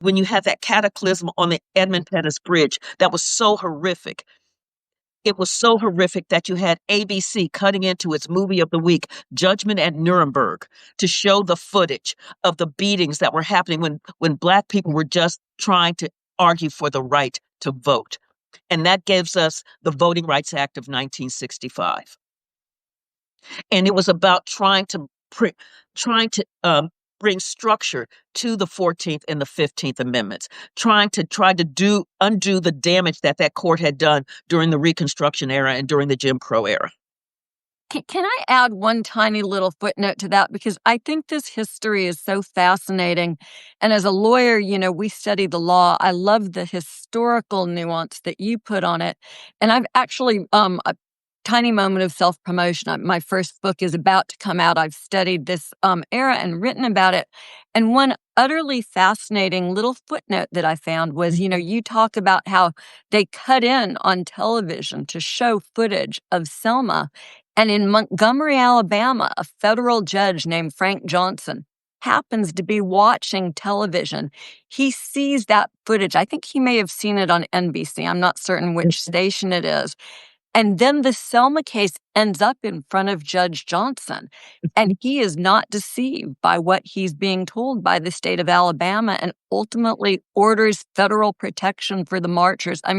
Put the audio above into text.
when you had that cataclysm on the Edmund Pettus Bridge, that was so horrific. It was so horrific that you had ABC cutting into its movie of the week, Judgment at Nuremberg, to show the footage of the beatings that were happening when Black people were just trying to argue for the right to vote. And that gives us the Voting Rights Act of 1965. And it was about trying to bring structure to the 14th and the 15th Amendments, trying to undo the damage that court had done during the Reconstruction era and during the Jim Crow era. Can I add one tiny little footnote to that? Because I think this history is so fascinating. And as a lawyer, we study the law. I love the historical nuance that you put on it. And I've actually, a tiny moment of self-promotion. My first book is about to come out. I've studied this era and written about it. And one utterly fascinating little footnote that I found was, you talk about how they cut in on television to show footage of Selma. And in Montgomery, Alabama, a federal judge named Frank Johnson happens to be watching television. He sees that footage. I think he may have seen it on NBC. I'm not certain which station it is. And then the Selma case ends up in front of Judge Johnson. And he is not deceived by what he's being told by the state of Alabama and ultimately orders federal protection for the marchers. I mean,